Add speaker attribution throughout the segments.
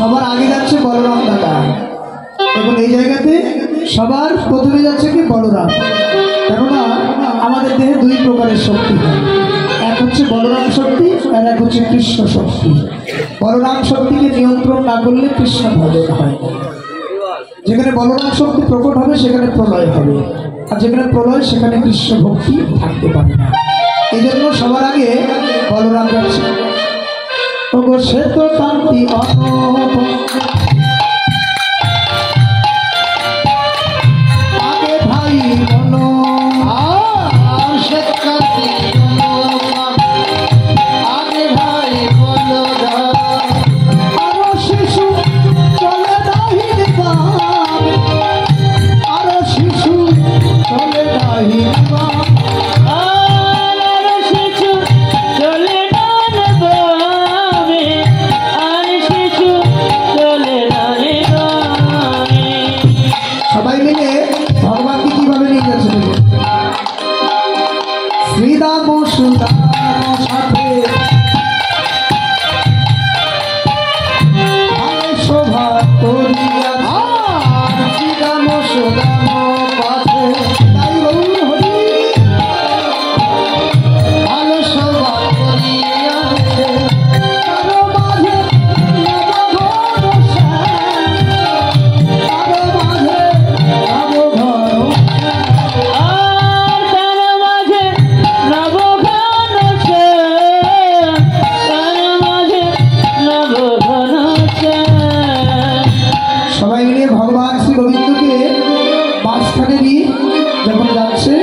Speaker 1: সবার আগে যাচ্ছে বলরাম দাদা। এখন এই জায়গাতে সবার প্রথমে যাচ্ছে কি বলরাম। কেননা আমাদের দেহে দুই প্রকারের শক্তি হয়, এক হচ্ছে বলরাম শক্তি আর এক হচ্ছে কৃষ্ণ শক্তি। বলরাম শক্তিকে নিয়ন্ত্রণ না করলে কৃষ্ণ ভজন হয়। যেখানে বলরাম শক্তি প্রকট হবে সেখানে প্রলয় হবে, আর যেখানে প্রলয় সেখানে কৃষ্ণ ভক্তি থাকতে পারে না। এই জন্য সবার আগে বলরাম যাচ্ছে। ওগো সে তো কান্তি আগে ভাই বলো, আর সে কান্তি আগে ভাই বলো, আরো শিশু চলে দাহিনী বাম, আরো শিশু চলে দাহিনী বাম, সবাই মিলে ভগবানকে কিভাবে নিয়ে যাচ্ছে? শ্রীদাম সুদাম সাথে শোভা করিয়া, শ্রীদাম সুদাম পাঠে ভালো শোভা করিয়াছে, সবাই মিলে ভগবান শ্রী গোবিন্দকে মাঝখানে নিয়ে যখন যাচ্ছে,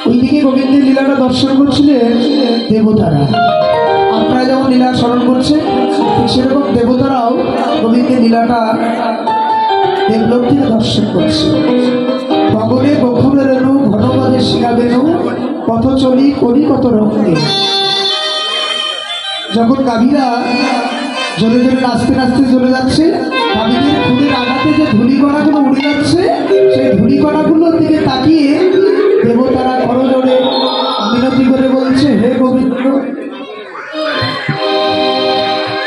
Speaker 1: ওইদিকে গোবিন্দের লীলাটা দর্শন করছিলেন দেবতারা। আপনারা যেমন লীলা স্মরণ করছেন, সেরকম দেবতারাও গোবিন্দের লীলাটা দেবলোক থেকে দর্শন করছে। ভগবে বক্ষুরের রেণু ঘটবাদের শিখাবেনু, কত চলি করি কত রঙে। যখন গাভীরা জোরে জোরে নাচতে নাচতে চলে যাচ্ছে, গাভীদের খুনের আঘাতে যে ধূলিকণাগুলো উড়ে যাচ্ছে, সেই ধূলিকণাগুলোর দিকে তাকিয়ে দেবতারা করজোড়ে মিনতি করে বলছে, হে গোবিন্দ,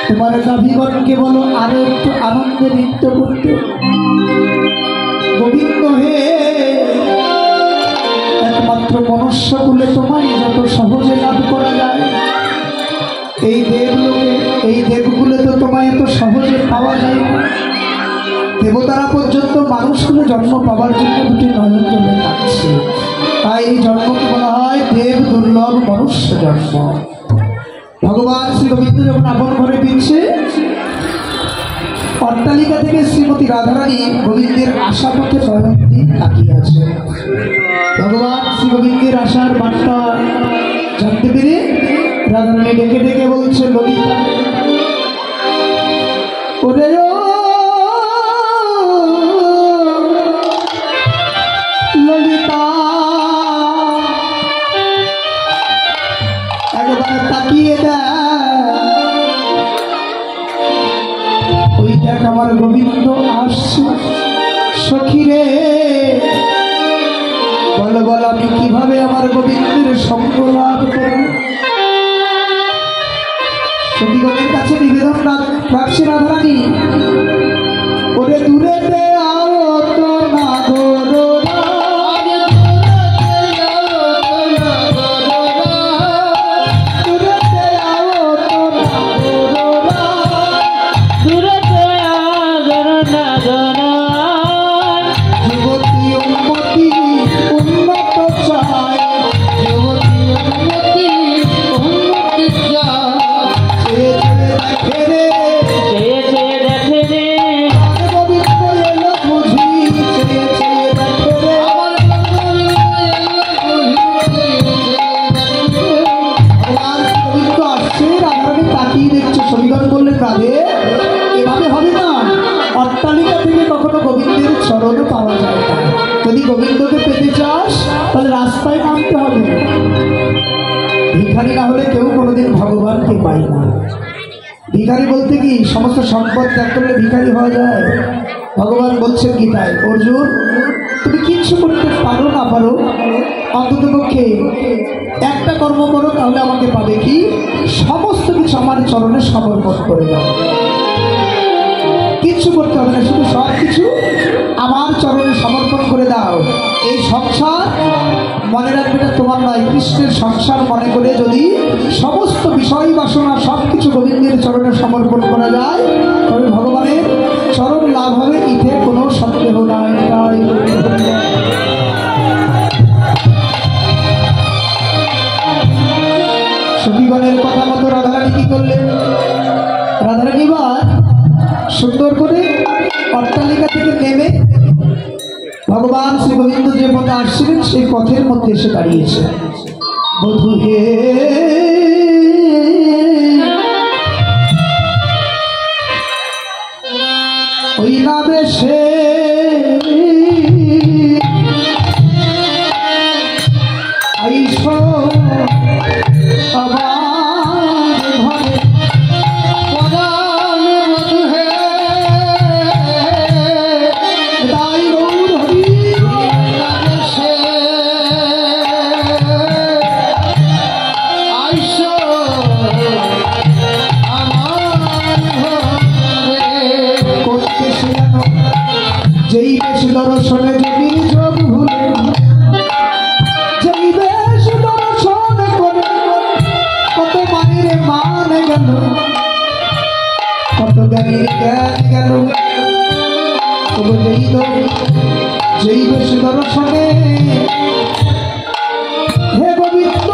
Speaker 1: তোমার গাভীগণকে বলো আরো একটু আনন্দে নৃত্য করতে। গোবিন্দ হে, একমাত্র মনুষ্য কুলে তোমায় যত সহজে লাভ করা যায়, এই দেবলোকে এই দেবগুলো তো তোমায় এত সহজে পাওয়া যায় না। দেবতারা পর্যন্ত মানুষগুলো জন্ম পাওয়ার জন্য দুটি নয়ন জলে কাটছে, তাই এই জন্মকে বলা হয় দেব দুর্লভ মনুষ্য জন্ম। ভগবান শ্রী গোবিন্দ যখন আপন ঘরে ফিরছে, অট্টালিকা থেকে শ্রীমতী রাধারানী গোবিন্দের আশা পথে নয়নদিন তাকিয়ে আছে। ভগবান শ্রী গোবিন্দের আশার বার্তা জানতে পেরে রাধারানী ডেকে ডেকে বলছে, ললিতা ওরে ললিতা, একবার তাকিয়ে ওই দেখ আমার গোবিন্দ আসছে। সখী রে বল বল, আমি কিভাবে আমার গোবিন্দের সঙ্গ লাভ করব? সখীগণের কাছে নিবেদন রাখছে রাধারানী, ওরে দূরে অট্টালিকা থেকে কখনো গোবিন্দের চরণ পাওয়া যায় না। যদি গোবিন্দকে পেতে চাস তাহলে রাস্তায় নামতে হবে। ভিখারি না হলে কেউ কোনোদিন ভগবানকে পায় না। ভিখারি বলতে কি সমস্ত সম্পদ ত্যাগ করলে ভিখারি হওয়া যায়? ভগবান বলছেন গীতায়, অর্জুন তুমি কিচ্ছু করতে পারো না পারো, অন্ততপক্ষে একটা কর্ম করো, তাহলে আমাকে পাবে কি, সমস্ত কিছু আমার চরণে সমর্পণ করে দাও। কিচ্ছু করতে হবে না, শুধু সব কিছু আমার চরণে সমর্পণ করে দাও। এই সংসার মনে রাখবে না তোমার নয়, কৃষ্ণের সংসার মনে করে যদি সমস্ত বিষয় বাসনা সব কিছু গোবিন্দের চরণে সমর্পণ করা যায়, তবে ভগবানের চরণ লাভ হবে, ইতে কোনো সন্দেহ নাই। সখীগণের কথা মতো রাধারানী কি করলেন? রাধারানী এবার সুন্দর করে অট্টালিকা থেকে নেমে ভগবান শ্রী গোবিন্দ যে পথে আসছিলেন সেই পথের মধ্যে এসে দাঁড়িয়েছে। বধূ হে ওই না বেশে আইসো আবার ঘরে, যেই বেশ দর্শনে যদি যোগ ভুলে, যেই বেশ দর্শন করে কত মানের মান গেল, কত জ্ঞানীর জ্ঞান গেল। তবু যেই বেশ দর্শনে হে গোবিন্দ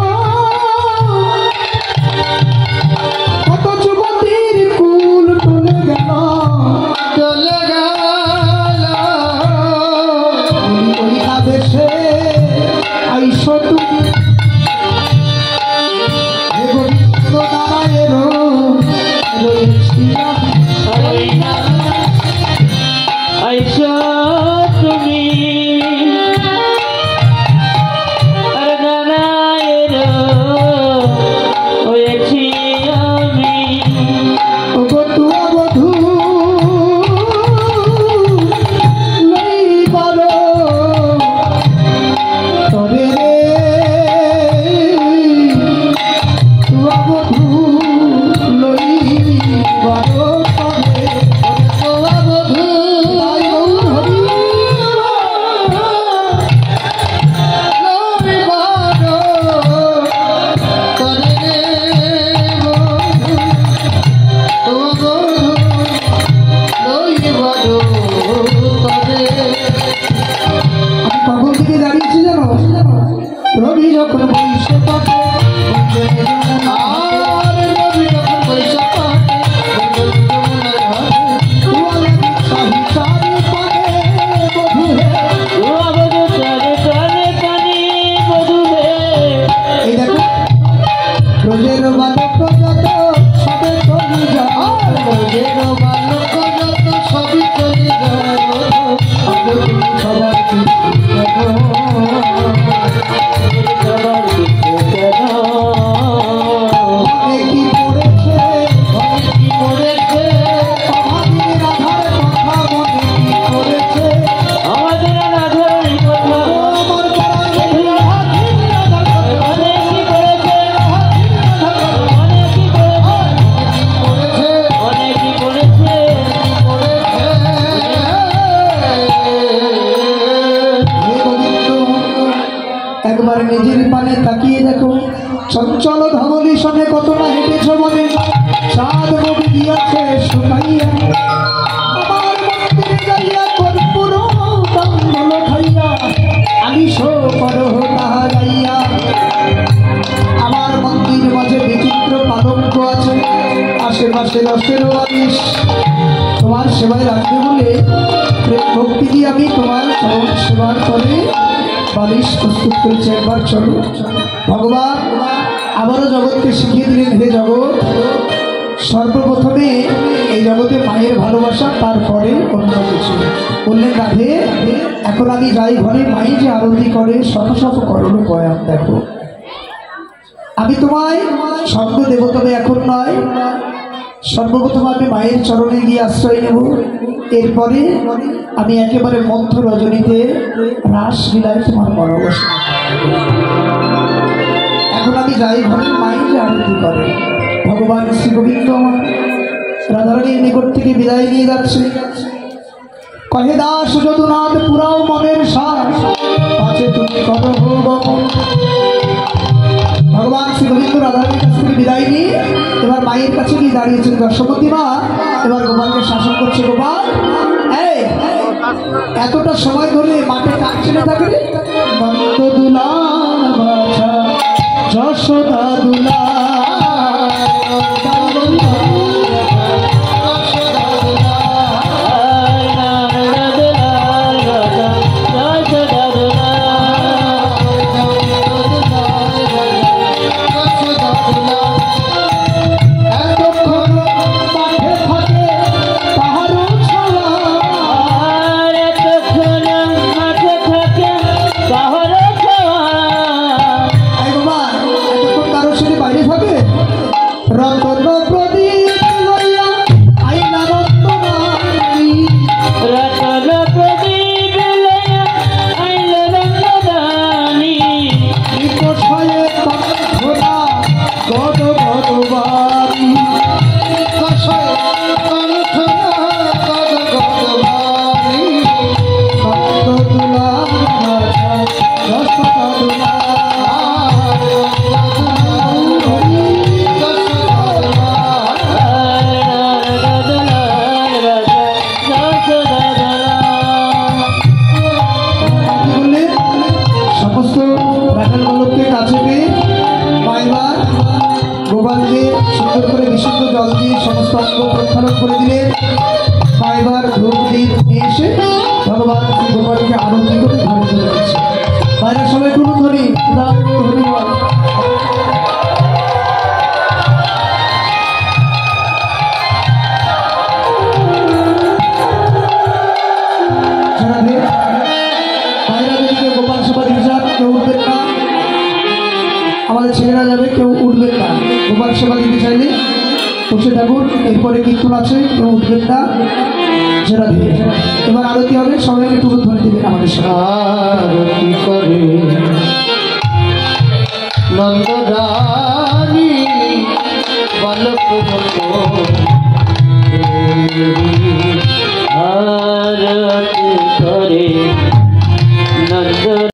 Speaker 1: কত যুবতীর কুল টলে গেল, টলে গেল। দেশে আইসো তুমি হে গোবিন্দ নারায়ণ রয়েছি
Speaker 2: আইসো তুমি নারায়ণ হয়েছি আমি।
Speaker 1: ওগো তুয়া বধূ রবি যখন বৈশে পাঠে আর রবি যখন বৈশে পাঠে এই দেখো রোজের বালক যত সবে চলি যায়, রোজের বালক যত সবই চলি যায়, সবার একবার নিজের পানে তাকিয়ে দেখো, চঞ্চল ধবলি সনে কত না হেঁটেছ বলে, চাঁদ ববি দিয়েছে শুকাইয়া, আমার মন্দিরে যাইয়া কর্পূর তাম্বুল খাইয়া, আমি শো করো তাহা গাইয়া। আমার মন্দির মাঝে বিচিত্র পালঙ্ক আছে, আশেপাশে রসের আমিষ, তোমার সেবায় রাখবে বলে প্রেম ভক্তি দিয়ে আমি তোমার চরণ সেবার করে বালিশ প্রস্তুত করেছে। একবার চলো, ভগবান আবারও জগৎকে শিখিয়ে দিলেন, হে জগৎ সর্বপ্রথমে এই জগতে মায়ের ভালোবাসা, তারপরে অন্য কিছু। বললেন রাধে এখন আমি যাই ঘরে, মাই যে আরতি করে শত শত করণ বয়ান দেখো, আমি তোমায় সঙ্গ দেব, তবে এখন নয়, সর্বপ্রথম আমি মায়ের চরণে গিয়ে আশ্রয় নেব, এরপরে আমি একেবারে মধ্য রজনীতে রাস লীলায় তোমার পরবশ। এখন আমি যাই ঘরে মায়ের আরতি করে ভগবান শ্রী গোবিন্দ রাধারানীর নিকট থেকে বিদায় নিয়ে যাচ্ছে। কহে দাস যদুনাথ পুরাও মনের শ্বাস পাছে তুমি কত ভগবান শ্রী গোবিন্দ রাধারানীর কাছ থেকে বিদায় নিয়ে এবার মায়ের কাছে গিয়ে দাঁড়িয়েছেন যশোমতী মা। এবার গোপালকে শাসন করছে, গোপাল এই এতটা সময় ধরে মাঠে কাজ ছেড়ে থাকে নন্দদুলা বাছা যশোদা দুলা করে দিলে ফাইবার ধূপ দ্বীপ নিয়ে এসে ভগবান শ্রী গোপালকে আরতি করে ঘরে চলে যাচ্ছে। বাইরের সবাই কোনো ধরি ধন্যবাদ। গোপাল সেবা দিতে চান কেউ উঠবেন না, আমাদের ছেলেরা যাবে কেউ উঠবেন না। গোপাল সেবা দিতে চাইলে বসে থাকুন, এরপরে কীর্তন আছে কেউ উঠবেন না, ছেড়া দিয়ে এবার আরতি হবে, সবাই একটু ধরে দেবেন আমাদের
Speaker 2: আরতি করে নন্দরানী বালক